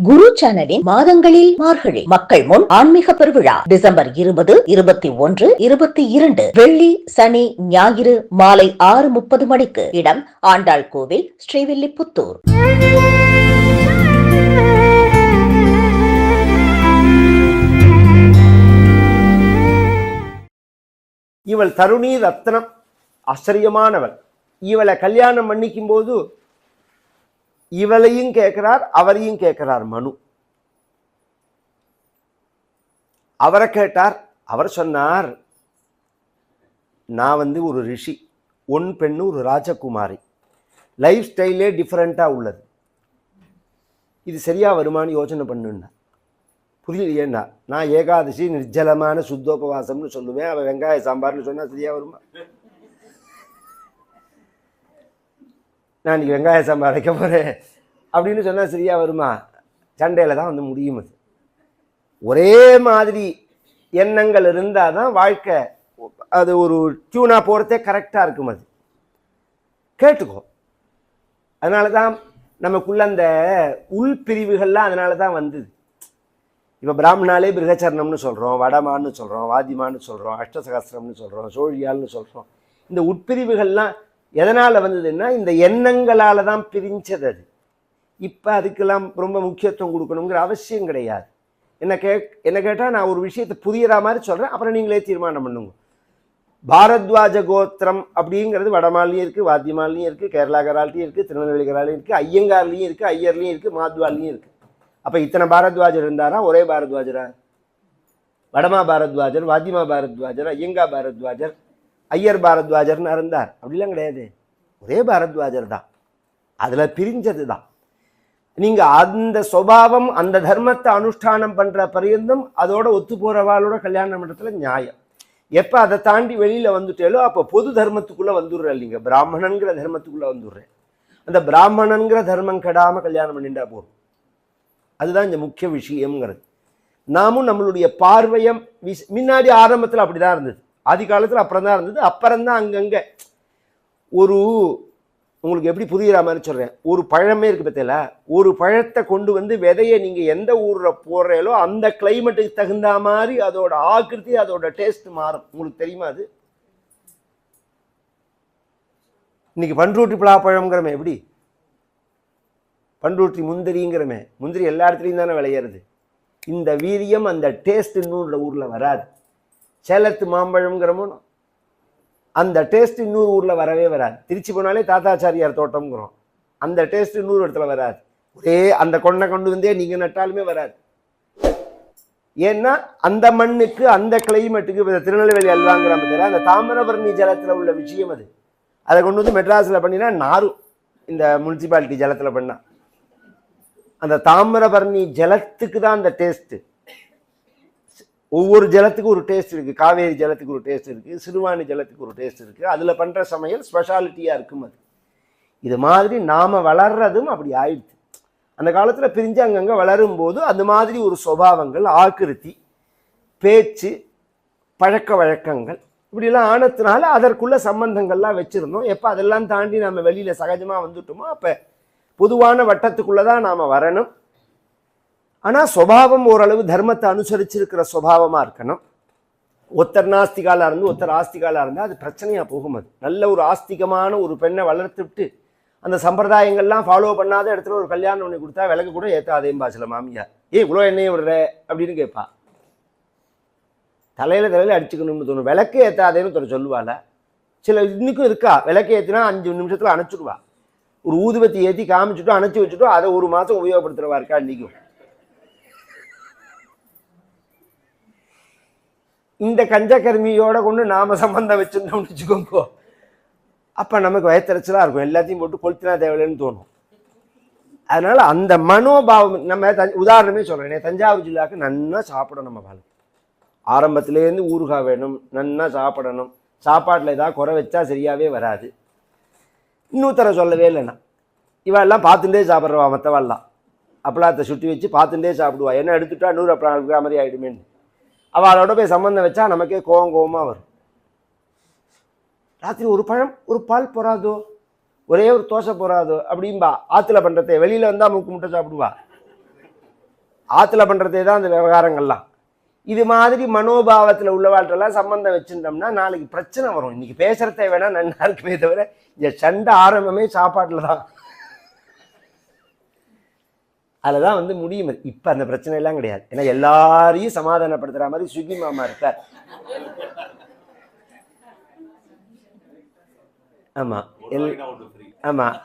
குரு சேனலின் மாதங்களில் மார்கழி மக்கள் முன் ஆன்மீக பெருவிழா டிசம்பர் 20, 21, 22 வெள்ளி, சனி, ஞாயிறு மாலை 6:30 மணிக்கு. இடம் ஆண்டாள் கோவில், ஸ்ரீவில்லிபுத்தூர். இவள் தருணி ரத்னம், ஆச்சரியமானவள். இவளை கல்யாணம் பண்ணிக்கும் போது இவளையும் கேட்கிறார், அவரையும் கேட்கிறார் மனு. அவரை கேட்டார். அவர் சொன்னார், நான் ஒரு ரிஷி, ஒன் பெண்ணு ஒரு ராஜகுமாரி, லைஃப் ஸ்டைலே டிஃப்ரெண்டா உள்ளது, இது சரியா வருமானு யோசனை பண்ணுன்னா. புரியலையேண்ணா, நான் ஏகாதசி நிர்ஜலமான சுத்தோபவாசம்னு சொல்லுவேன், அவன் வெங்காய சாம்பார்னு சொன்னா சரியா வருமா? நான் இன்னைக்கு வெங்காய சாம்பார் வைக்க போகிறேன் அப்படின்னு சொன்னால் சரியா வருமா? சண்டையில் தான் முடியும். அது ஒரே மாதிரி எண்ணங்கள் இருந்தால் தான் வாழ்க்கை அது ஒரு டியூனாக போகிறதே கரெக்டாக இருக்கும். அது கேட்டுக்கோ. அதனால தான் நமக்குள்ள அந்த உள்பிரிவுகள்லாம் அதனால தான் வந்தது. இப்போ பிராமணாலே பிருகச்சரணம்னு சொல்கிறோம், வடமான்னு சொல்கிறோம், வாதிமான்னு சொல்கிறோம், அஷ்டசகஸ்திரம்னு சொல்கிறோம், சோழியால்னு சொல்கிறோம். இந்த உட்பிரிவுகள்லாம் எதனால் வந்ததுன்னா இந்த எண்ணங்களால் தான் பிரிஞ்சது. அது இப்போ அதுக்கெல்லாம் ரொம்ப முக்கியத்துவம் கொடுக்கணுங்கிற அவசியம் கிடையாது. என்ன கேட்டால் நான் ஒரு விஷயத்தை புரியிற மாதிரி சொல்கிறேன், அப்புறம் நீங்களே தீர்மானம் பண்ணுங்க. பாரத்வாஜ கோத்திரம் அப்படிங்கிறது வடமாலையும் இருக்குது, வாத்தியமாலையும் இருக்குது, கேரளாக்காராலையும் இருக்குது, திருநெல்வேலிக்காராலையும் இருக்குது, ஐயங்கார்லையும் இருக்குது, ஐயர்லையும் இருக்குது, மாத்வாலையும் இருக்குது. அப்போ இத்தனை பாரத்வாஜர் இருந்தாரா? ஒரே பாரத்வாஜரா? வடமா பாரத்வாஜர், வாத்தியமா பாரத்வாஜர், ஐயங்கா பாரத்வாஜர், ஐயர் பாரத்வாஜர்னு இருந்தார்? அப்படிலாம் கிடையாது, ஒரே பாரத்வாஜர் தான். அதில் பிரிஞ்சது தான். நீங்கள் அந்த சுபாவம், அந்த தர்மத்தை அனுஷ்டானம் பண்ணுற பரியந்தம் அதோட ஒத்து போகிறவாளோட கல்யாண மண்டலத்தில் நியாயம். எப்போ அதை தாண்டி வெளியில் வந்துட்டேலோ அப்போ பொது தர்மத்துக்குள்ளே வந்துடுற இல்லைங்க, பிராமணன்கிற தர்மத்துக்குள்ளே வந்துடுறேன். அந்த பிராமணன்கிற தர்மம் கெடாமல் கல்யாணம் பண்ணிட்டா போகும். அதுதான் இந்த முக்கிய விஷயம்ங்கிறது. நாமும் நம்மளுடைய பார்வையம் முன்னாடி ஆரம்பத்தில் அப்படி தான் இருந்தது, ஆதி காலத்தில் அப்புறம் தான் இருந்தது. அப்புறம்தான் அங்கங்கே ஒரு உங்களுக்கு எப்படி புரிகிற மாதிரி சொல்கிறேன், ஒரு பழமே இருக்குது பார்த்தீங்கள, ஒரு பழத்தை கொண்டு விதையை நீங்கள் எந்த ஊரில் போடுறீங்களோ அந்த கிளைமேட்டுக்கு தகுந்த மாதிரி அதோட ஆக்கிருத்தி, அதோட டேஸ்ட் மாறும். உங்களுக்கு தெரியுமா? அது இன்னைக்கு பண்ருட்டி பலாப்பழம்ங்கிறமே, எப்படி பண்ருட்டி முந்திரிங்கிறமே, முந்திரி எல்லா இடத்துலையும் தானே விளையிறது. இந்த வீரியம், அந்த டேஸ்ட் இன்னொரு ஊரில் வராது. சேலத்து மாம்பழம்ங்கிறமோ அந்த டேஸ்ட் இன்னொரு ஊரில் வரவே வராது. திருச்சி போனாலே தாத்தாச்சாரியார் தோட்டம்ங்கிறோம், அந்த டேஸ்ட் இன்னொரு இடத்துல வராது. ஒரே அந்த கொண்டை கொண்டு வந்தே நீங்கள் நட்டாலுமே வராது. ஏன்னா அந்த மண்ணுக்கு, அந்த கிளைமேட்டுக்கு, திருநெல்வேலி அல்வாங்கிற மாதிரி அந்த தாமிரபரணி ஜலத்தில் உள்ள விஷயம் அது. அதை கொண்டு மெட்ராஸில் பண்ணினா நாரும், இந்த முனிசிபாலிட்டி ஜலத்தில் பண்ணால். அந்த தாமிரபரணி ஜலத்துக்கு தான் அந்த டேஸ்ட்டு. ஒவ்வொரு ஜலத்துக்கும் ஒரு டேஸ்ட் இருக்குது. காவேரி ஜலத்துக்கு ஒரு டேஸ்ட் இருக்குது, சிறுவாணி ஜலத்துக்கு ஒரு டேஸ்ட் இருக்குது. அதில் பண்ணுற சமையல் ஸ்பெஷாலிட்டியாக இருக்கும். அது இது மாதிரி நாம் வளர்றதும் அப்படி ஆயிடுச்சு. அந்த காலத்தில் பிரிஞ்சு அங்கங்கே வளரும் போது அந்த மாதிரி ஒரு சுபாவங்கள், ஆக்கிருத்தி, பேச்சு, பழக்க வழக்கங்கள் இப்படிலாம் ஆனதுனால அதற்குள்ள சம்பந்தங்கள்லாம் வச்சுருந்தோம். எப்போ அதெல்லாம் தாண்டி நம்ம வெளியில் சகஜமாக வந்துட்டோமோ அப்போ பொதுவான வட்டத்துக்குள்ளே தான் நாம் வரணும். ஆனால் சுபாவம் ஓரளவு தர்மத்தை அனுசரிச்சிருக்கிற சுபாவமாக இருக்கணும். ஒருத்தர் நாஸ்திகாலாக இருந்து ஒருத்தர் ஆஸ்திகாலாக இருந்தால் அது பிரச்சனையாக போகும். அது நல்ல ஒரு ஆஸ்திகமான ஒரு பெண்ணை வளர்த்துவிட்டு அந்த சம்பிரதாயங்கள்லாம் ஃபாலோ பண்ணாத இடத்துல ஒரு கல்யாணம் பண்ணி கொடுத்தா விளக்கு கூட ஏற்றாதேம் பாசில மாமியார். இவ்வளோ எண்ணெயை விடுற அப்படின்னு கேட்பா. தலையில் அடிச்சுக்கணும்னு தோணும். விளக்கு ஏற்றாதேன்னு ஒருத்தர் சொல்லுவாள். சில இன்னைக்கும் இருக்கா, விளக்கு ஏற்றினா 5 நிமிஷத்தில் அணைச்சிடுவா. ஒரு ஊதுபத்தி ஏற்றி காமிச்சுட்டோம், அணைச்சி வச்சுட்டோம், அதை ஒரு மாதம் உபயோகப்படுத்துகிறவா இருக்கா இன்றைக்கும். இந்த கஞ்சக்கருமியோட கொண்டு நாம சம்பந்தம் வச்சிருந்தோம்னு வச்சுக்கோங்க, அப்போ நமக்கு வயத்தறிச்சலாக இருக்கும். எல்லாத்தையும் போட்டு கொளுத்தினா தேவையில்லைன்னு தோணும். அதனால அந்த மனோபாவம் நம்ம உதாரணமே சொல்கிறேன். தஞ்சாவூர் ஜில்லாவுக்கு நன்னா சாப்பிடணும். நம்ம வாழ்க்கை ஆரம்பத்துலேருந்து ஊறுகாய் வேணும், நன்னா சாப்பிடணும். சாப்பாட்டில் ஏதாவது குறை வச்சா சரியாகவே வராது. இன்னொருத்தர சொல்லவே இல்லைண்ணா, இவெல்லாம் பார்த்துட்டே சாப்பிட்றவா. மற்றவாள்லாம் அப்பளாத்தை சுட்டி வச்சு பார்த்துட்டே சாப்பிடுவா. என்ன எடுத்துட்டா 100 அப்பளம் இருக்கிற மாதிரி ஆகிடுமேன்னு அவளோட போய் சம்பந்தம் வச்சா நமக்கே கோவமாக வரும். ராத்திரி ஒரு பழம், ஒரு பால் போறாதோ, ஒரே ஒரு தோசை போறாதோ அப்படின்பா. ஆற்றுல பண்ணுறதே வெளியில் வந்தால் மூக்கு முட்டை சாப்பிடுவா. ஆற்றுல பண்ணுறதே தான் அந்த விவகாரங்கள்லாம். இது மாதிரி மனோபாவத்தில் உள்ளவாழ்க்கெல்லாம் சம்பந்தம் வச்சுட்டோம்னா நாளைக்கு பிரச்சனை வரும். இன்னைக்கு பேசுகிறத வேணா நன்னா இருக்குமே தவிர இந்த சண்டை ஆரம்பமே சாப்பாட்டில் தான். அதில் தான் வந்து முடியும். இப்போ அந்த பிரச்சனை எல்லாம் கிடையாது. ஏன்னா எல்லாரையும் சமாதானப்படுத்துகிற மாதிரி ஸ்விக்கி மாமா இருக்கார். ஆமாம் ஆமாம்,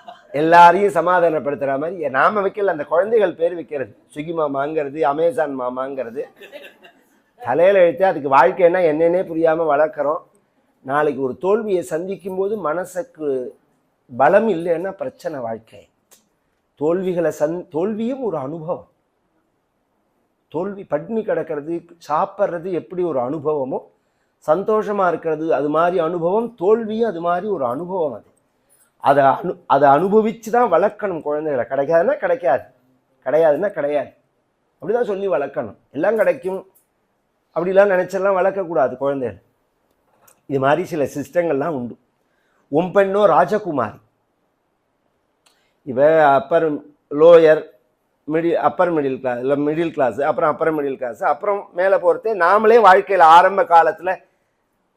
எல்லாரையும் சமாதானப்படுத்துகிற மாதிரி நாம வைக்கல, அந்த குழந்தைகள் பேர் வைக்கிறது. ஸ்விக்கி மாமாங்கிறது, அமேசான் மாமாங்கிறது தலையில் எழுத்து. அதுக்கு வாழ்க்கைன்னா என்னன்னே புரியாமல் வளர்க்குறோம். நாளைக்கு ஒரு தோல்வியை சந்திக்கும் போது மனசுக்கு பலம் இல்லைன்னா பிரச்சனை. வாழ்க்கை தோல்வியும் ஒரு அனுபவம். தோல்வி பட்டினி கிடக்கிறது, சாப்பிட்றது எப்படி ஒரு அனுபவமோ, சந்தோஷமாக இருக்கிறது அது மாதிரி அனுபவம், தோல்வியும் அது மாதிரி ஒரு அனுபவம். அதை அனுபவித்து தான் வளர்க்கணும் குழந்தைகளை. கிடைக்காதுன்னா கிடைக்காது, கிடையாதுன்னா கிடையாது, அப்படிதான் சொல்லி வளர்க்கணும். எல்லாம் கிடைக்கும் அப்படிலாம் நினச்செல்லாம் வளர்க்கக்கூடாது குழந்தைகள். இது மாதிரி சில சிஸ்டங்கள்லாம் உண்டு. பெண்ணோ ராஜகுமாரி, இவ upper lower upper middle class, இல்லை மிடில் கிளாஸு, அப்புறம் அப்பர் மிடில் கிளாஸு, அப்புறம் மேலே போகிறதே நாமளே வாழ்க்கையில் ஆரம்ப காலத்தில்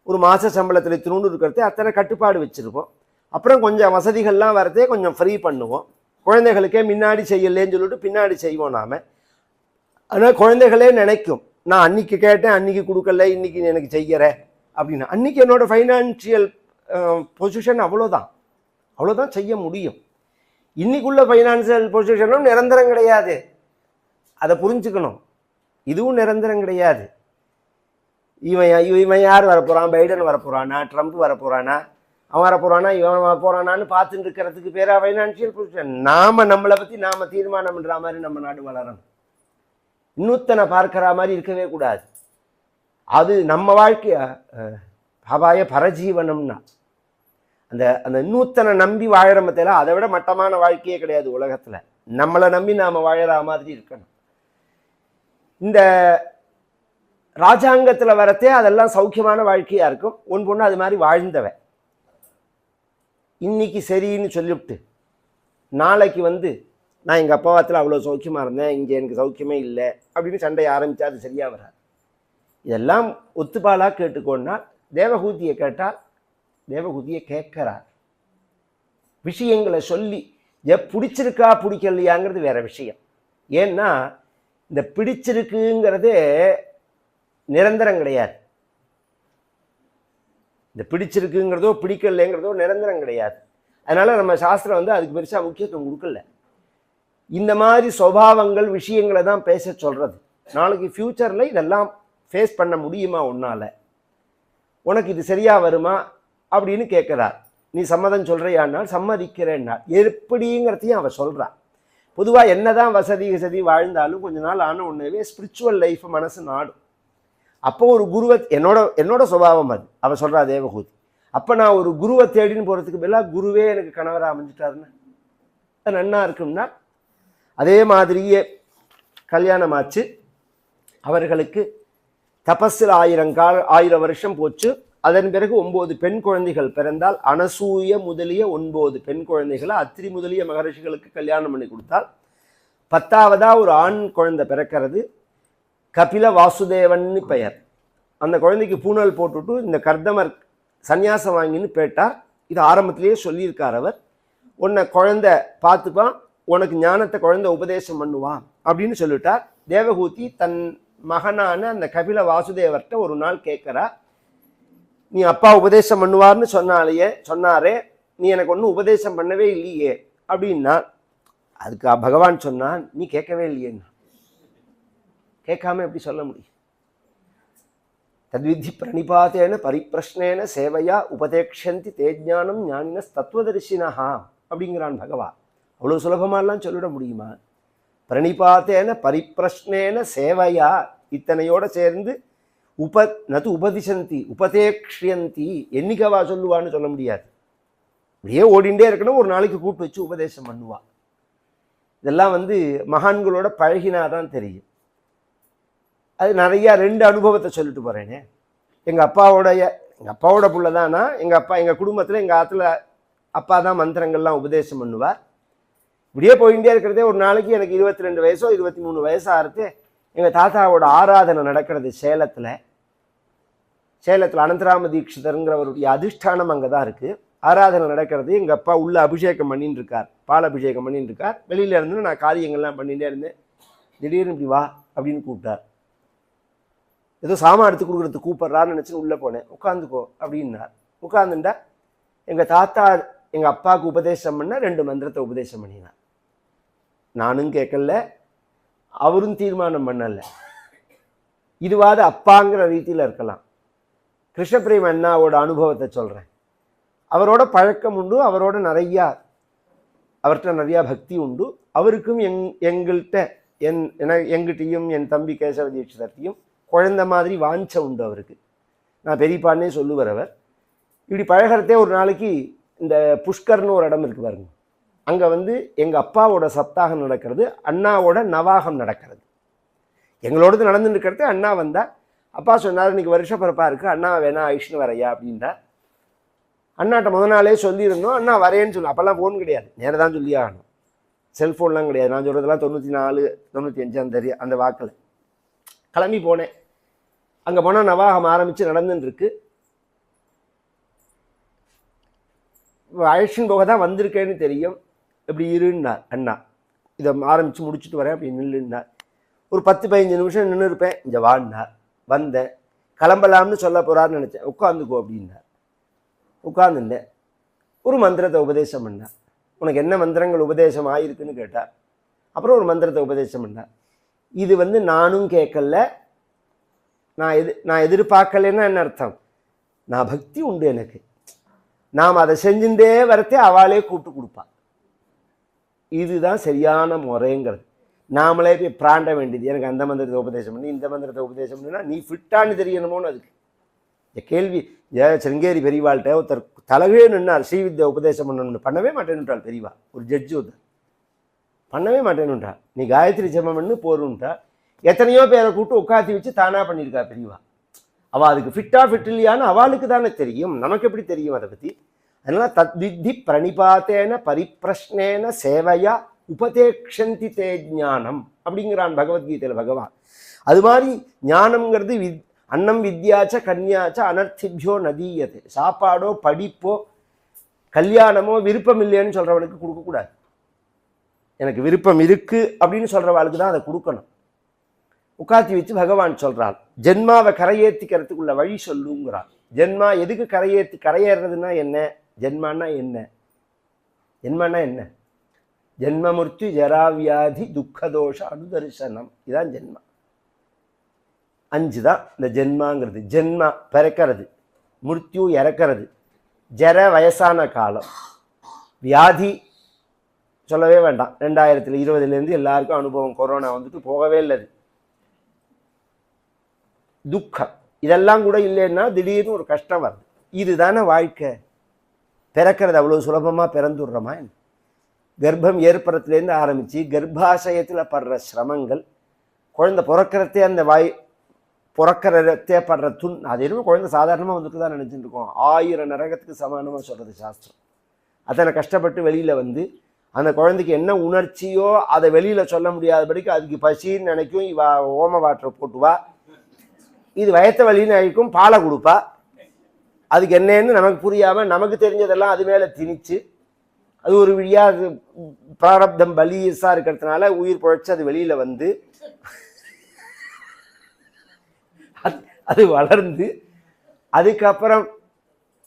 ஒரு மாத சம்பளத்தில் திருண்டு இருக்கிறதே அத்தனை கட்டுப்பாடு வச்சுருப்போம். அப்புறம் கொஞ்சம் வசதிகள்லாம் வரதே கொஞ்சம் ஃப்ரீ பண்ணுவோம். குழந்தைகளுக்கே முன்னாடி செய்யலேன்னு சொல்லிட்டு பின்னாடி செய்வோம் நாம். ஆனால் குழந்தைகளே நினைக்கும், நான் அன்னைக்கு கேட்டேன் அன்னைக்கு கொடுக்கல, இன்னைக்கு எனக்கு செய்கிற அப்படின்னா. அன்னைக்கு என்னோட ஃபைனான்சியல் பொசிஷன் அவ்வளோதான் செய்ய முடியும். இன்னைக்குள்ள ஃபைனான்சியல் பொசிஷனும் நிரந்தரம் கிடையாது, அதை புரிஞ்சுக்கணும். இதுவும் நிரந்தரம் கிடையாது. இவன் யார் வரப்போகிறான், பைடன் வரப்போகிறானா, ட்ரம்ப் வரப்போகிறானா, அவன் வரப்போகிறானா, இவன் வரப்போகிறானான்னு பார்த்துட்டு இருக்கிறதுக்கு பேரா ஃபைனான்சியல் பொசிஷன்? நம்மளை பற்றி நாம் தீர்மானம் பண்ணுற மாதிரி நம்ம நாடு வளரணும். இன்னொத்தனை பார்க்கிற மாதிரி இருக்கவே கூடாது. அது நம்ம வாழ்க்கைய பவாய பரஜீவனம்னா அந்த இன்னொத்தனை நம்பி வாழற மத்தியில அதை விட மட்டமான வாழ்க்கையே கிடையாது உலகத்தில். நம்மளை நம்பி நாம் வாழற மாதிரி இருக்கணும். இந்த ராஜாங்கத்தில் வரத்தே அதெல்லாம் சௌக்கியமான வாழ்க்கையாக இருக்கும். பொண்ணு அது மாதிரி வாழ்ந்தவன் இன்னைக்கு சரின்னு சொல்லிவிட்டு நாளைக்கு வந்து நான் எங்கள் அப்பாவாத்தில் அவ்வளோ சௌக்கியமாக இருந்தேன், இங்கே எனக்கு சௌக்கியமே இல்லை அப்படின்னு சண்டையை ஆரம்பித்தா அது சரியாக வராது. இதெல்லாம் ஒத்துப்பாலாக கேட்டுக்கோன்னா தேவகூதியை கேட்டால் தேவகூதியை கேட்கிறார். விஷயங்களை சொல்லி பிடிச்சிருக்கா பிடிக்கலையாங்கிறது வேற விஷயம். ஏன்னா இந்த பிடிச்சிருக்குங்கிறதே நிரந்தரம் கிடையாது. இந்த பிடிச்சிருக்குங்கிறதோ பிடிக்கலைங்கிறதோ நிரந்தரம் கிடையாது. அதனால நம்ம சாஸ்திரம் வந்து அதுக்கு பெருசாக முக்கியத்துவம் கொடுக்கல. இந்த மாதிரி சுபாவங்கள் விஷயங்களை தான் பேச சொல்றது. நாளைக்கு ஃபியூச்சரில் இதெல்லாம் ஃபேஸ் பண்ண முடியுமா உன்னால, உனக்கு இது சரியா வருமா அப்படின்னு கேட்குறார். நீ சம்மதம் சொல்கிறியானால் சம்மதிக்கிறேன்னா எப்படிங்கிறதையும் அவள் சொல்கிறான். பொதுவாக என்னதான் வசதி வாழ்ந்தாலும் கொஞ்ச நாள் ஆன உடனே ஸ்பிரிச்சுவல் லைஃப் மனசு நாடும். அப்போ ஒரு குருவை என்னோட சுபாவம் அது அவள் சொல்கிறா தேவகூதி. அப்போ நான் ஒரு குருவை தேடின்னு போகிறதுக்கு பதிலாக குருவே எனக்கு கணவராக அமைஞ்சிட்டாருன்னா அது நன்னா இருக்கும்னா. அதே மாதிரியே கல்யாணமாச்சு. அவர்களுக்கு தபஸில் 1000 வருஷம் போச்சு. அதன் பிறகு 9 பெண் குழந்தைகள் பிறந்தால். அனசூய முதலிய 9 பெண் குழந்தைகளை அத்திரி முதலிய மகரிஷிகளுக்கு கல்யாணம் பண்ணி கொடுத்தால். 10ஆவதா ஒரு ஆண் குழந்தை பிறக்கிறது. கபில வாசுதேவன்னு பெயர். அந்த குழந்தைக்கு பூணல் போட்டுட்டு இந்த கர்தமர் சந்நியாசம் வாங்கின்னு போயிட்டார். இது ஆரம்பத்திலேயே சொல்லியிருக்கார் அவர். உன்னை குழந்தை பார்த்துப்பான், உனக்கு ஞானத்தை குழந்தை உபதேசம் பண்ணுவான் அப்படின்னு சொல்லிட்டார். தேவகூதி தன் மகனான அந்த கபில வாசுதேவர்கிட்ட ஒரு நாள் கேட்குறா, நீ அப்பா உபதேசம் பண்ணுவார்னு சொன்னாரே, நீ எனக்கு ஒன்றும் உபதேசம் பண்ணவே இல்லையே அப்படின்னா. அதுக்கு பகவான் சொன்னான், நீ கேட்கவே இல்லையேன்னா. கேட்காம எப்படி சொல்ல முடியும்? தத்வித்தி பிரணிபாத்தேன பரிப்பிரஷ்னேன சேவையா உபதேக்ஷந்தி தேஜானம் ஞானின தத்துவதரிசினஹா அப்படிங்கிறான் பகவான். அவ்வளோ சுலபமாலாம் சொல்லிட முடியுமா? பிரணிபாத்தேன பரிப்பிரஷ்னேன சேவையா, இத்தனையோட சேர்ந்து நது உபதிசந்தி உபதேக்ஷியந்தி, என்னைக்கவா சொல்லுவான்னு சொல்ல முடியாது. அப்படியே ஓடிண்டே இருக்கணும். ஒரு நாளைக்கு கூப்பிட்டு வச்சு உபதேசம் பண்ணுவா. இதெல்லாம் வந்து மகான்களோட பழகினாதான் தெரியும். அது நிறையா 2 அனுபவத்தை சொல்லிட்டு போகிறேனே. எங்கள் அப்பாவோட புள்ள தானா. எங்கள் குடும்பத்தில் எங்கள் ஆற்றுல அப்பா தான் மந்திரங்கள்லாம் உபதேசம் பண்ணுவார். இப்படியே போயிட்டே இருக்கிறதே ஒரு நாளைக்கு எனக்கு 22 வயசோ 23 வயசோ ஆறுது. எங்கள் தாத்தாவோட ஆராதனை நடக்கிறது சேலத்தில் அனந்தராம தீட்சிதருங்கிறவருடைய அதிஷ்டானம் அங்கே தான் இருக்குது. ஆராதனை நடக்கிறது. எங்கள் அப்பா உள்ள அபிஷேகம் பண்ணின்னு இருக்கார், பால் அபிஷேகம் பண்ணின்னு இருக்கார். வெளியில் இருந்து நான் காரியங்கள்லாம் பண்ணிகிட்டே இருந்தேன். திடீர்னு இப்படி வா அப்படின்னு கூப்பிட்டார். ஏதோ சாமான் எடுத்து கொடுக்குறதுக்கு கூப்பிட்றான்னு நினச்சின்னு உள்ளே போனேன். உட்காந்துக்கோ அப்படின்னார். உட்காந்துட்டா எங்கள் தாத்தா எங்கள் அப்பாவுக்கு உபதேசம் பண்ண 2 மந்திரத்தை உபதேசம் பண்ணினார். நானும் கேட்கல, அவரும் தீர்மானம் பண்ணல. இதுவாது அப்பாங்கிற ரீதியில் இருக்கலாம். கிருஷ்ணபிரேம அண்ணாவோட அனுபவத்தை சொல்கிறேன். அவரோட பழக்கம் உண்டு, அவர்கிட்ட நிறையா பக்தி உண்டு. அவருக்கும் எங்கிட்டையும் என் தம்பி கேசவ தீட்சிதர்த்தையும் குழந்த மாதிரி வாஞ்ச உண்டு அவருக்கு. நான் பெரியப்பான்னே சொல்லுவார் அவர். இப்படி பழகிறதே ஒரு நாளைக்கு இந்த புஷ்கர்னு ஒரு இடம் இருக்கு பாருங்க, அங்கே எங்கள் அப்பாவோட சப்தாகம் நடக்கிறது, அண்ணாவோட நவாகம் நடக்கிறது. எங்களோடது நடந்துட்டு இருக்கிறது. அண்ணா வந்தால் அப்பா சொன்னார், இன்னைக்கு வருஷ பிறப்பாக இருக்குது, அண்ணா வேணா ஐஷ்ணு வரையா அப்படின்னா. அண்ணாட்ட முத நாளே சொல்லியிருந்தோம், அண்ணா வரேன்னு சொல்லி. அப்போல்லாம் ஃபோன் கிடையாது, நேரம் தான் சொல்லி ஆகணும். செல்ஃபோன்லாம் கிடையாது. நான் சொல்கிறதெல்லாம் 94, 95 அந்த வாக்கில் கிளம்பி போனேன். அங்கே போனால் நவாகம் ஆரம்பித்து நடந்துன்னு இருக்கு. ஐஷன் போக தான் வந்திருக்கேன்னு தெரியும். இப்படி இருன்னார் அண்ணா. இதை ஆரம்பித்து முடிச்சுட்டு வரேன் அப்படி நில்லுன்னார். ஒரு 10-15 நிமிஷம் நின்று இருப்பேன். இங்கே வான்னார். வந்தேன். கிளம்பலாம்னு சொல்ல போகிறாருன்னு நினச்சேன். உட்காந்துக்கோ அப்படின்னார். உட்காந்துட்டேன். ஒரு மந்திரத்தை உபதேசம் பண்ணார். உனக்கு என்ன மந்திரங்கள் உபதேசம் ஆகிருக்குன்னு கேட்டார். அப்புறம் ஒரு மந்திரத்தை உபதேசம் பண்ணார். இது நானும் கேட்கல, நான் எதிர்பார்க்கலன்னா என்ன அர்த்தம்? நான் பக்தி உண்டு எனக்கு. நாம் அதை செஞ்சுட்டே வரத்தே அவளே கூப்பிட்டு கொடுப்பாள். இதுதான் சரியான முறைங்கிறது. நாமளே போய் பிராண்ட வேண்டியது. எனக்கு அந்த மந்திரத்தை உபதேசம் பண்ணி இந்த மந்திரத்தை உபதேசம் பண்ணினா நீ ஃபிட்டான்னு தெரியணுமோன்னு. அதுக்கு கேள்வி சிருங்கேரி பெரியவாள்கிட்ட ஒருத்தர் தலகே நின்றார், ஸ்ரீவித்யா உபதேசம் பண்ணணும்னு. பண்ணவே மாட்டேன்னுட்டாள் பெரியவா. ஒரு ஜட்ஜு ஒருத்தர் பண்ணவே மாட்டேன்னுட்டாள். நீ காயத்ரி ஜெபம் பண்ணு போருன்ட்டா. எத்தனையோ பேரை கூப்பிட்டு உட்காத்தி வச்சு தானா பண்ணியிருக்கா பெரியவா. அவள் அதுக்கு ஃபிட் இல்லையான்னு அவளுக்கு தானே தெரியும், நமக்கு எப்படி தெரியும் அதை பற்றி? அதனால தத்வித்தி பிரணிபாத்தேன பரிப்பிரஷ்னேன சேவையா உபதேக்ஷந்தி தே ஞானம் அப்படிங்கிறான் பகவத்கீதையில் பகவான். அது மாதிரி ஞானம்ங்கிறது அன்னம் வித்யாச்ச கன்யாச்ச அனர்த்திபியோ நதீயது. சாப்பாடோ படிப்போ கல்யாணமோ விருப்பம் இல்லைன்னு சொல்கிறவனுக்கு கொடுக்கக்கூடாது. எனக்கு விருப்பம் இருக்குது அப்படின்னு சொல்கிறவாளுக்கு தான் அதை கொடுக்கணும். உட்காத்தி வச்சு பகவான் சொல்கிறாள், ஜென்மாவை கரையேற்றிக்கிறதுக்குள்ள வழி சொல்லுங்கிறாள். ஜென்மா எதுக்கு கரையேறதுன்னா என்ன? ஜென்மானா என்ன? ஜென்மமுர்த்தி ஜராவியாதி துக்கதோஷ அனுதர்சனம். இதுதான் ஜென்மா. 5 தான் இந்த ஜென்மாங்கிறது. ஜென்மா பிறக்கிறது, மிருத்யு இறக்கிறது, ஜர வயசான காலம், வியாதி சொல்லவே வேண்டாம். 2020 எல்லாருக்கும் அனுபவம். கொரோனா போகவே இல்லை. துக்கம் இதெல்லாம் கூட இல்லைன்னா திடீர்னு ஒரு கஷ்டம் வருது. இதுதானே வாழ்க்கை. பிறக்கிறது அவ்வளோ சுலபமாக பிறந்துடுறோமா? கர்ப்பம் ஏற்படுறதுலேருந்து ஆரம்பித்து கர்ப்பாசயத்தில் படுற சிரமங்கள், குழந்தை பிறக்கிறதே அந்த பிறக்கிறதே படுற அது எதுவும் குழந்தை சாதாரணமாக வந்துட்டு தான் நினச்சிட்டு இருக்கோம். 1000 நரகத்துக்கு சமானமாக சொல்கிறது சாஸ்திரம். அத்தனை கஷ்டப்பட்டு வெளியில் அந்த குழந்தைக்கு என்ன உணர்ச்சியோ அதை வெளியில் சொல்ல முடியாதபடிக்கு அதுக்கு பசின்னு நினைக்கும். இவ ஓம வாட்டரை போட்டுவா, இது வயத்த வலின்னு அழிக்கும், பாலை கொடுப்பா. அதுக்கு என்னன்னு நமக்கு புரியாமல் நமக்கு தெரிஞ்சதெல்லாம் அது மேலே திணிச்சு, அது ஒரு வழியாக அது பிராரப்தம் பலியஸாக இருக்கிறதுனால உயிர் பிழைச்சி அது வெளியில் அது வளர்ந்து அதுக்கப்புறம்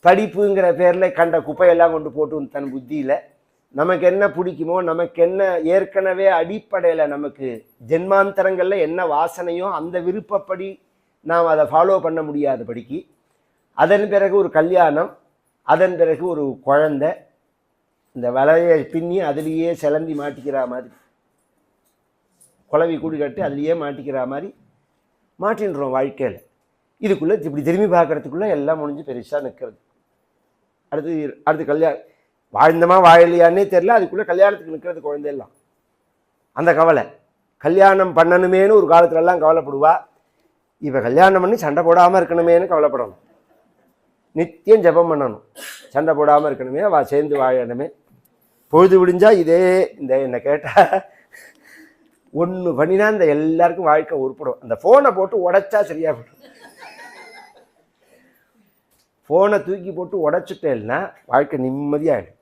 படிப்புங்கிற பேரில் கண்ட குப்பையெல்லாம் கொண்டு போட்டு தன் புத்தியில் நமக்கு என்ன பிடிக்குமோ, நமக்கு என்ன ஏற்கனவே அடிப்படையில் நமக்கு ஜென்மாந்தரங்களில் என்ன வாசனையோ அந்த விருப்பப்படி நாம் அதை ஃபாலோ பண்ண முடியாதபடிக்கு, அதன் பிறகு ஒரு கல்யாணம், அதன் பிறகு ஒரு குழந்தை, இந்த வலையை பின்னி அதுலேயே சிலந்தி மாட்டிக்கிற மாதிரி, குழவி கூடி கட்டி அதுலேயே மாட்டிக்கிற மாதிரி மாட்டின்றோம் வாழ்க்கையில். இதுக்குள்ளே இப்படி திரும்பி பார்க்குறதுக்குள்ளே எல்லாம் முடிஞ்சு பெருசாக நிற்கிறது. அடுத்து கல்யாணம் வாழ்ந்தமா வாழலையானே தெரில, அதுக்குள்ளே கல்யாணத்துக்கு நிற்கிறது குழந்தையெல்லாம். அந்த கவலை, கல்யாணம் பண்ணணுமேனு ஒரு காலத்துலலாம் கவலைப்படுவா. இப்போ கல்யாணம் பண்ணி சண்டை போடாமல் இருக்கணுமேனு கவலைப்படணும். நித்தியம் ஜபம் பண்ணணும், சண்டை போடாமல் இருக்கணுமே, சேர்ந்து வாழணுமே. பொழுது விடிஞ்சா இதே இந்த என்ன கேட்டால் ஒன்று பண்ணினா இந்த எல்லாருக்கும் வாழ்க்கை உருப்படும். அந்த ஃபோனை போட்டு உடைச்சா சரியா போடும். ஃபோனை தூக்கி போட்டு உடைச்சிட்டேன்னா வாழ்க்கை நிம்மதியாகிடும்.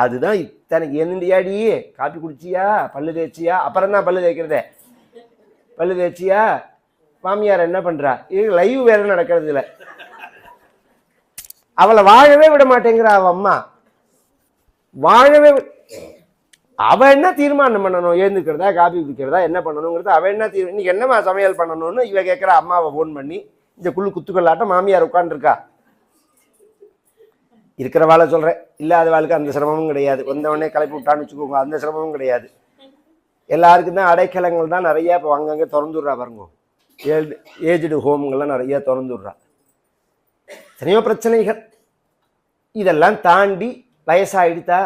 அதுதான் இத்தனைக்கு என்னண்டியாடி காப்பி குடிச்சியா, பல்லு தேய்ச்சியா, அப்புறம் தான் பல்லு தேய்க்கிறதே, பல்லு தேய்ச்சியா, மாமியார் என்ன பண்ணுறா, இது லைவ் வேறு நடக்கிறது இல்லை. அவளை வாழவே விட மாட்டேங்கிறா அவ அம்மா, வாழவே. அவ என்ன தீர்மானம் பண்ணணும், எழுந்துக்கிறதா காபி குடிக்கிறதா என்ன பண்ணணுங்கிறது அவ என்ன இன்னைக்கு என்னம்மா சமையல் பண்ணணும்னு இவ கேட்குற அம்மாவை ஃபோன் பண்ணி. இந்த குத்துக்கல்லாட்டம் மாமியார் உட்காந்துருக்கா. இருக்கிற வாழை சொல்கிறேன், இல்லாத வாழ்க்கை அந்த சிரமமும் கிடையாது. வந்தவொடனே கிளப்பி விட்டான்னு வச்சுக்கோங்க, அந்த சிரமமும் கிடையாது. எல்லாருக்கும் தான் அடைக்கலங்கள் தான் நிறையா இப்போ அங்கங்கே திறந்துடுறா பாருங்க. ஏஜ்டு ஹோம்கள்லாம் நிறையா திறந்துடுறா. எத்தனையோ பிரச்சனைகள். இதெல்லாம் தாண்டி வயசாகிடுத்தா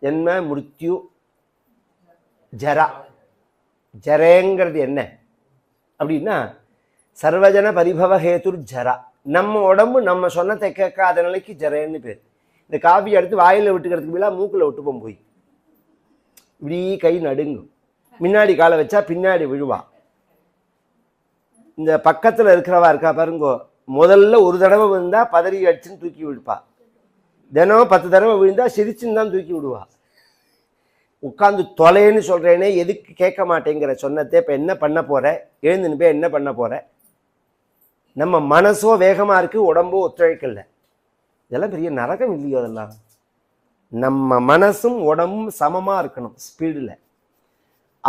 என்ன மிருத்யு ஜரா. ஜரேங்கிறது என்ன அப்படின்னா சர்வஜன பரிபவ ஹேதுர் ஜரா. நம்ம உடம்பு நம்ம சொன்னதை கேட்காத நிலைக்கு ஜரேன்னு பேர். இந்த காஃபி எடுத்து வாயில் விட்டுக்கிறதுக்கு பதிலாக மூக்கில் விட்டுப்போம் போய் இப்படி கை நடுங்கும். முன்னாடி காலை வச்சா பின்னாடி விழுவா. இந்த பக்கத்தில் இருக்கிறவா இருக்கா பாருங்கோ, முதல்ல ஒரு தடவை விழுந்தா பதறி அடிச்சுன்னு தூக்கி விடுப்பா. தினம் 10 தடவை விழுந்தா சிரிச்சுன்னு தான் தூக்கி விடுவா. உட்காந்து தொலைன்னு சொல்கிறேனே எதுக்கு கேட்க மாட்டேங்கிற சொன்னதே இப்போ என்ன பண்ண போகிற, எழுந்துன்னு போய் என்ன பண்ண போகிற. நம்ம மனசோ வேகமாக இருக்குது, உடம்போ ஒத்துழைக்கல. இதெல்லாம் பெரிய நரகம் இல்லையோ அதெல்லாம். நம்ம மனசும் உடம்பும் சமமாக இருக்கணும் ஸ்பீடில்.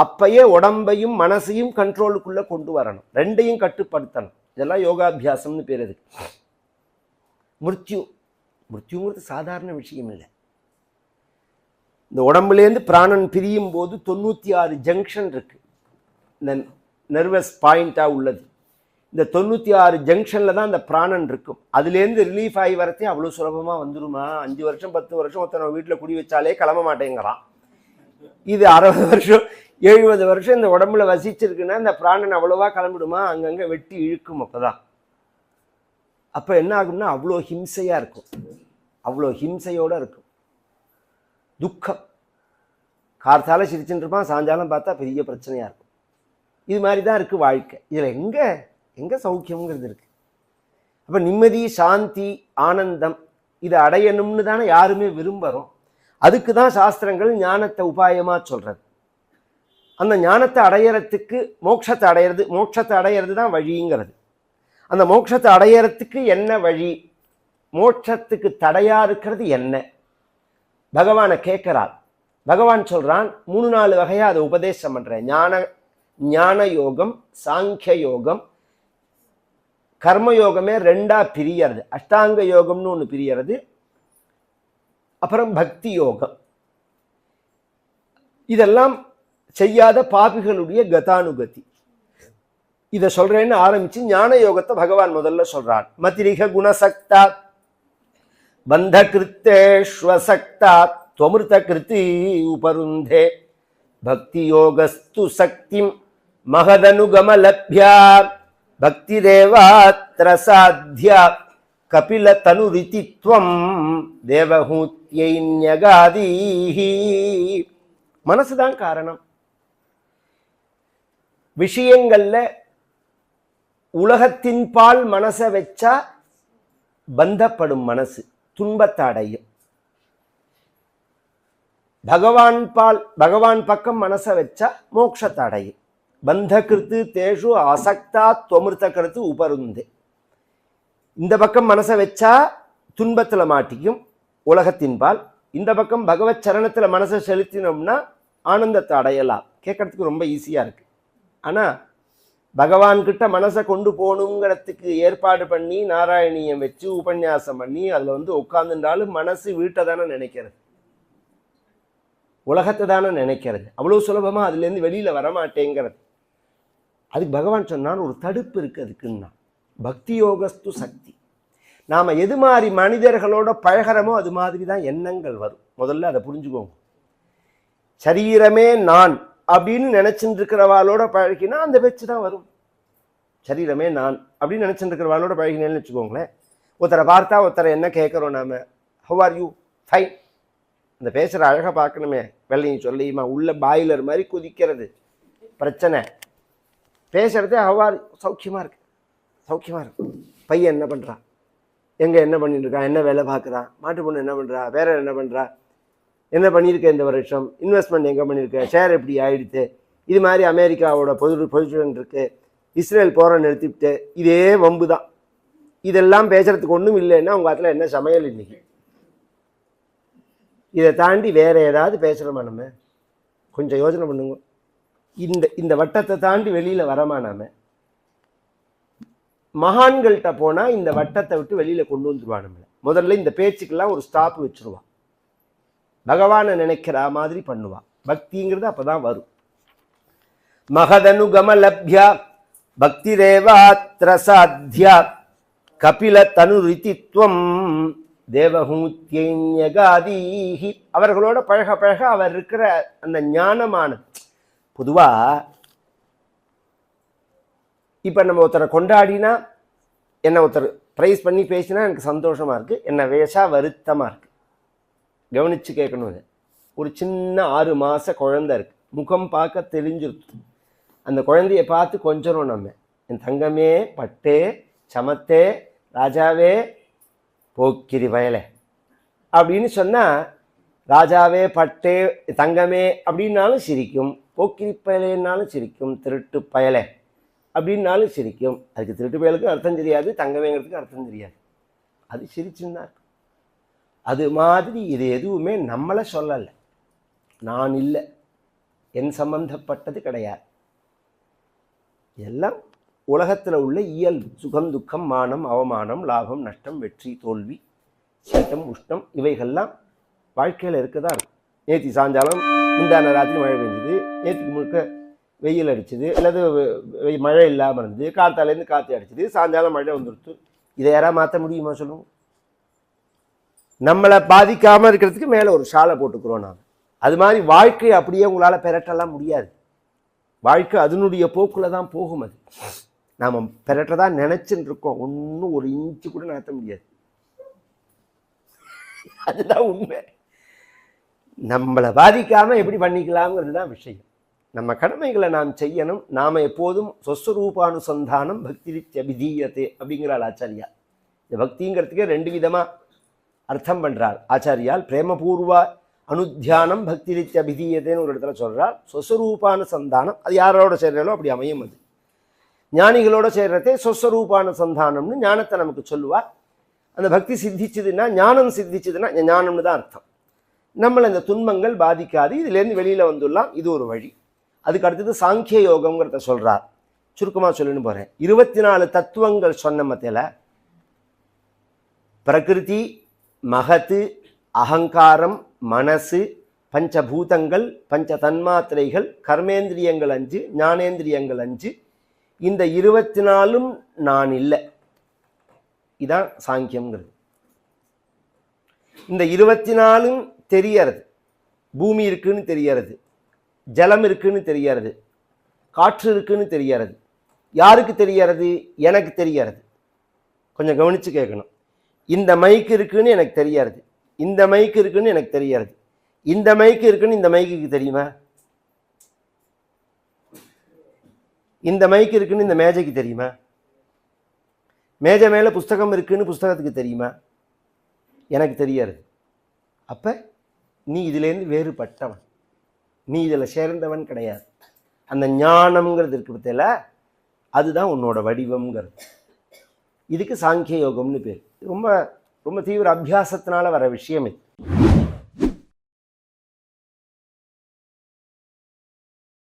அப்பயே உடம்பையும் மனசையும் கண்ட்ரோலுக்குள்ளே கொண்டு வரணும், ரெண்டையும் கட்டுப்படுத்தணும். இதெல்லாம் யோகாபியாசம்னு பேர். அதுக்கு மிருத்யுங்கிறது சாதாரண விஷயம் இல்லை. இந்த உடம்புலேருந்து பிராணன் பிரியும் போது 96 ஜங்ஷன் இருக்கு, இந்த நர்வஸ் பாயிண்டாக உள்ளது. இந்த 96 ஜங்ஷனில் தான் அந்த பிராணன் இருக்கும். அதுலேருந்து ரிலீஃப் ஆகி வரத்தே அவ்வளோ சுலபமாக வந்துடுமா? 5 வருஷம் 10 வருஷம் ஒருத்தனை வீட்டில் குடி வச்சாலே கிளம்ப மாட்டேங்கிறான். இது 60 வருஷம் 70 வருஷம் இந்த உடம்புல வசிச்சிருக்குன்னா இந்த பிராணன் அவ்வளோவா கிளம்பிடுமா? அங்கங்கே வெட்டி இழுக்கும். அப்போதான் அப்போ என்ன ஆகும்னா அவ்வளோ ஹிம்சையாக இருக்கும், அவ்வளோ ஹிம்சையோடு இருக்கும். துக்கம். கார்த்தால சிரிச்சுட்டு இருப்பான், சாயங்காலம் பார்த்தா பெரிய பிரச்சனையாக இருக்கும். இது மாதிரி தான் இருக்குது வாழ்க்கை. இதில் எங்கே சௌக்கியங்கிறது இருக்குது? அப்போ நிம்மதி, சாந்தி, ஆனந்தம் இதை அடையணும்னு தானே யாருமே விரும்புகிறோம். அதுக்கு தான் சாஸ்திரங்கள் ஞானத்தை உபாயமாக சொல்கிறது. அந்த ஞானத்தை அடையறதுக்கு மோட்சத்தை அடையிறது தான் வழிங்கிறது. அந்த மோட்சத்தை அடையறதுக்கு என்ன வழி, மோட்சத்துக்கு தடையா இருக்கிறது என்ன? பகவானை கேட்கிறார். பகவான் சொல்றான் 3-4 வகையா அதை உபதேசம் பண்றேன். ஞான யோகம், சாங்கிய யோகம், கர்மயோகமே 2ஆ பிரியறது. அஷ்டாங்க யோகம்னு ஒன்று பிரியறது, அப்புறம் பக்தி யோகம். இதெல்லாம் செய்யாத பாபிகளுடைய கதானுகதி. இதை சொல்றேன்னு ஆரம்பிச்சு ஞான யோகத்தை பகவான் முதல்ல சொல்றான். மதிரிக குணசக்தா பந்த கிருத்தேஷ்வசக்தா துவமிருத கிருத்தி உபருந்தே பக்தி யோகஸ்து சக்திம் மகதனுகமலப்யா பக்தி தேவாத்ர சாத்யா கபில தனுரிதித்வம் தேவஹூத்யைன்யகாதீஹி. மனசுதான் காரணம். விஷயங்கள்ல உலகத்தின் பால் மனசை வச்சா பந்தப்படும் மனசு, துன்பத்தை அடையும். பகவான் பக்கம் மனசை வச்சா மோட்சத்தை அடையும். பந்த கிருத்து தேஷு அசக்தா துவமிருத கிருத்து உபருந்தே. இந்த பக்கம் மனசை வச்சா துன்பத்துல மாட்டிக்கும் உலகத்தின் பால், இந்த பக்கம் பகவத் சரணத்துல மனசை செலுத்தினோம்னா ஆனந்தத்தை அடையலாம். கேட்கறதுக்கு ரொம்ப ஈஸியா இருக்கு. ஆனா பகவான்கிட்ட மனசை கொண்டு போகணுங்கிறதுக்கு ஏற்பாடு பண்ணி நாராயணியம் வச்சு உபன்யாசம் பண்ணி அதில் உட்கார்ந்துட்டாலும் மனசு வீட்டை தானே நினைக்கிறது, உலகத்தை தானே நினைக்கிறது. அவ்வளோ சுலபமாக அதுலேருந்து வெளியில் வரமாட்டேங்கிறது. அதுக்கு பகவான் சொன்னான் ஒரு தடுப்பு இருக்குது அதுக்குன்னா, பக்தி யோகஸ்து சக்தி. நாம் எது மாதிரி மனிதர்களோட பழகிறோமோ அது மாதிரி தான் எண்ணங்கள் வரும். முதல்ல அதை புரிஞ்சுக்கோங்க. சரீரமே நான் அப்படின்னு நினைச்சுட்டு இருக்கிறவாளோட பழகினா அந்த பேச்சு தான் வரும். சரீரமே நான் அப்படின்னு நினைச்சுட்டு இருக்கிறவாளோட பழகினேன்னு வச்சுக்கோங்களேன். ஒருத்தரை பார்த்தா ஒருத்தரை என்ன கேட்குறோம் நாம, ஹவ் ஆர் யூ, ஃபைன், அந்த பேசுகிற அழகை பார்க்கணுமே. வெள்ளையும் சொல்லியுமா உள்ள பாய்லர் மாதிரி குதிக்கிறது பிரச்சனை. பேசுகிறதே அவ்வாறு சௌக்கியமாக இருக்கு, சௌக்கியமாக இருக்கு. பையன் என்ன பண்ணுறான், எங்கே என்ன பண்ணிட்டு இருக்கான், என்ன வேலை பார்க்குறான், மாட்டு பொண்ணு என்ன பண்ணுறா, வேற என்ன பண்ணுறா, என்ன பண்ணியிருக்க இந்த வருஷம், இன்வெஸ்ட்மெண்ட் எங்கே பண்ணியிருக்க, ஷேர் எப்படி ஆகிடுது, இது மாதிரி அமெரிக்காவோட பொசிஷன் இருக்குது, இஸ்ரேல் போகிற நிறுத்திவிட்டு, இதே வம்பு தான். இதெல்லாம் பேசுகிறதுக்கு ஒன்றும் இல்லைன்னா உங்கள் இடத்துல என்ன சமையல் இன்னைக்கு? இதை தாண்டி வேற ஏதாவது பேசுகிறோமா நம்ம? கொஞ்சம் யோசனை பண்ணுங்க. இந்த வட்டத்தை தாண்டி வெளியில் வரமா நாம? மகான்கள்கிட்ட போனால் இந்த வட்டத்தை விட்டு வெளியில் கொண்டு வந்துடுவான் நம்மளை. முதல்ல இந்த பேச்சுக்கெல்லாம் ஒரு ஸ்டாப் வச்சுருவான். பகவானை நினைக்கிற மாதிரி பண்ணுவான். பக்திங்கிறது அப்போ தான் வரும். மகதனுகமலப்யா பக்தி தேவாத்ர சாத்யா கபில தனுரிதித்வம் தேவஹூத்யகாதீஹி. அவர்களோட பழக பழக அவர் இருக்கிற அந்த ஞானமானது. பொதுவாக இப்போ நம்ம ஒருத்தரை கொண்டாடினா, என்னை ஒருத்தர் ப்ரைஸ் பண்ணி பேசினா எனக்கு சந்தோஷமாக இருக்குது, என்னை வேஷா வருத்தமாக இருக்குது. கவனித்து கேட்கணும். ஒரு சின்ன 6 மாத குழந்தை இருக்குது, முகம் பார்க்க தெரிஞ்சிருக்கு. அந்த குழந்தைய பார்த்து கொஞ்சம் நம்ம என் தங்கமே, பட்டே, சமத்தே, ராஜாவே, போக்கிரி வயலை அப்படின்னு சொன்னால், ராஜாவே, பட்டே, தங்கமே அப்படின்னாலும் சிரிக்கும், போக்கிரி பயலேன்னாலும் சிரிக்கும், திருட்டு பயலை அப்படின்னாலும் சிரிக்கும். அதுக்கு திருட்டு பயலுக்கும் அர்த்தம் தெரியாது, தங்கமேங்கிறதுக்கு அர்த்தம் தெரியாது, அது சிரிச்சுன்னா இருக்கும். அது மாதிரி இது எதுவுமே நம்மளை சொல்லலை, நான் இல்லை, என் சம்பந்தப்பட்டது கிடையாது. எல்லாம் உலகத்தில் உள்ள இயல்பு. சுகம், துக்கம், மானம், அவமானம், லாபம், நஷ்டம், வெற்றி, தோல்வி, சீட்டம், உஷ்ணம், இவைகள்லாம் வாழ்க்கையில் இருக்கதான் இருக்கும். நேற்று சாயங்காலம் முந்தான ராத்திரி மழை பெஞ்சுது, நேற்றுக்கு முழுக்க வெயில் அடிச்சுது, அல்லது மழை இல்லாமல் இருந்தது, காத்தாலேருந்து காற்று அடிச்சுது, சாயங்காலம் மழை வந்துடுத்து. இதை யாராவது மாற்ற முடியுமா சொல்லுவோம்? நம்மளை பாதிக்காமல் இருக்கிறதுக்கு மேலே ஒரு ஷாலை போட்டுக்கிறோம் நாம். அது மாதிரி வாழ்க்கை அப்படியே உங்களால் பெரட்டெல்லாம் முடியாது. வாழ்க்கை அதனுடைய போக்கில் தான் போகும். அது நாம் பெரட்டதான் நினச்சின்னு இருக்கோம், ஒன்றும் ஒரு இன்ச்சு கூட நடத்த முடியாது. அதுதான் உண்மை. நம்மளை பாதிக்காமல் எப்படி பண்ணிக்கலாம்ங்கிறது தான் விஷயம். நம்ம கடமைகளை நாம் செய்யணும். நாம் எப்போதும் சொஸ்வரூபானுசந்தானம் பக்திரித்யபிதீயத்தே அப்படிங்கிறாள் ஆச்சாரியா. இந்த பக்திங்கிறதுக்கே 2 விதமாக அர்த்தம் பண்ணுறாள் ஆச்சாரியால். பிரேமபூர்வ அனுத்தியானம் பக்திரித்யபிதீயத்தேன்னு ஒரு இடத்துல சொல்கிறாள். சொஸ்வரூபானுசந்தானம் அது யாரோட சேர்றாலோ அப்படி அமையும். அது ஞானிகளோட சேர்றதே சொஸ்வரூபானுசந்தானம்னு ஞானத்தை நமக்கு சொல்லுவாள். அந்த பக்தி சித்திச்சதுன்னா, ஞானம் சித்திச்சதுன்னா ஞானம்னு தான் அர்த்தம். நம்மளை இந்த துன்பங்கள் பாதிக்காது, இதுலேருந்து வெளியில் வந்துடலாம். இது ஒரு வழி. அதுக்கு அடுத்தது சாங்கிய யோகம்ங்கிறத சொல்கிறார். சுருக்கமாக சொல்லணும்னு போகிறேன். 24 தத்துவங்கள் சொன்ன மத்தியில் பிரகிருதி, மகத்து, அகங்காரம், மனசு, பஞ்சபூதங்கள், பஞ்ச தன்மாத்திரைகள், கர்மேந்திரியங்கள் 5, ஞானேந்திரியங்கள் 5, இந்த 24ம் நான் இல்லை. இதான் சாங்கியம்ங்கிறது. இந்த 24ம் தெரியறது. பூமி இருக்குன்னு தெரியறது, ஜலம் இருக்குன்னு தெரியறது, காற்று இருக்குன்னு தெரியறது. யாருக்கு தெரியறது? எனக்கு தெரியறது. கொஞ்சம் கவனித்து கேட்கணும். இந்த மைக்கு இருக்குன்னு எனக்கு தெரியறது, இந்த மைக்கு இருக்குன்னு எனக்கு தெரியறது, இந்த மைக்கு இருக்குன்னு இந்த மைக்குக்கு தெரியுமா? இந்த மைக்கு இருக்குன்னு இந்த மேஜைக்கு தெரியுமா? மேஜை மேலே புஸ்தகம் இருக்குன்னு புஸ்தகத்துக்கு தெரியுமா? எனக்கு தெரியாது. அப்போ நீ இதிலேருந்து வேறுபட்டவன், நீ இதில் சேர்ந்தவன் கிடையாது. அந்த ஞானம்ங்கிறது இருக்கு பற்றில, அதுதான் உன்னோட வடிவம்ங்கிறது. இதுக்கு சாங்கிய யோகம்னு பேர். ரொம்ப ரொம்ப தீவிர அபியாசத்தினால வர விஷயம் இது.